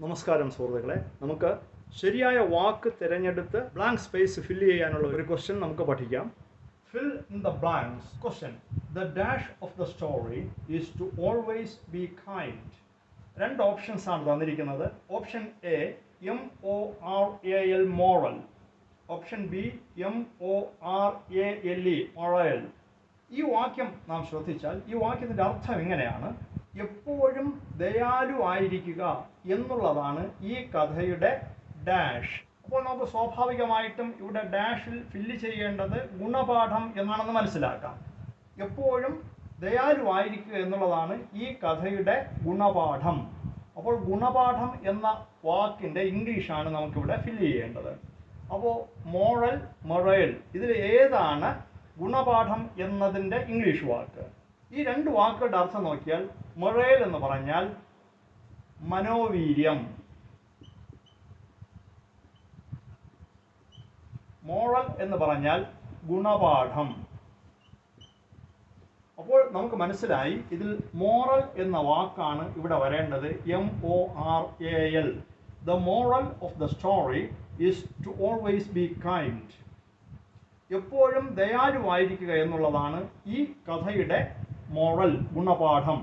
നമസ്കാരം സുഹൃത്തുക്കളെ, നമുക്ക് ശരിയായ വാക്ക് തിരഞ്ഞെടുത്ത് ബ്ലാങ്ക് സ്പേസ് ഫില്ല് ചെയ്യാനുള്ള ഒരു ക്വസ്റ്റ്യൻ നമുക്ക് പഠിക്കാം. Fill in the blanks. Question: the dash of the story is to always be kind. രണ്ട് ഓപ്ഷൻസ് ആണ് തന്നിരിക്കുന്നത്. Option A MORAL moral, option B MORALE morale. ഈ വാക്യം നാം ശ്രദ്ധിച്ചാൽ ഈ വാക്യത്തിൻ്റെ അർത്ഥം ഇങ്ങനെയാണ്: എപ്പോഴും ദയാലു ആയിരിക്കുക എന്നുള്ളതാണ് ഈ കഥയുടെ ഡാഷ്. അപ്പോൾ നമുക്ക് സ്വാഭാവികമായിട്ടും ഇവിടെ ഡാഷിൽ ഫില്ല് ചെയ്യേണ്ടത് ഗുണപാഠം എന്നാണെന്ന് മനസ്സിലാക്കാം. എപ്പോഴും ദയാലു ആയിരിക്കുക എന്നുള്ളതാണ് ഈ കഥയുടെ ഗുണപാഠം. അപ്പോൾ ഗുണപാഠം എന്ന വാക്കിൻ്റെ ഇംഗ്ലീഷാണ് നമുക്കിവിടെ ഫില്ല് ചെയ്യേണ്ടത്. അപ്പോൾ മോറൽ, മൊറൽ, ഇതിൽ ഏതാണ് ഗുണപാഠം എന്നതിൻ്റെ ഇംഗ്ലീഷ് വാക്ക്? ഈ രണ്ട് വാക്കുകളുടെ അർത്ഥം നോക്കിയാൽ മൊറൽ എന്ന് പറഞ്ഞാൽ മനോവീര്യം, മോറൽ എന്ന് പറഞ്ഞാൽ ഗുണപാഠം. അപ്പോൾ നമുക്ക് മനസ്സിലായി ഇതിൽ മോറൽ എന്ന വാക്കാണ് ഇവിടെ വരേണ്ടത്. MORAL. The moral of the story is to always be kind. എപ്പോഴും ദയാലുവായിരിക്കുക എന്നുള്ളതാണ് ഈ കഥയുടെ മോറൽ, ഗുണപാഠം.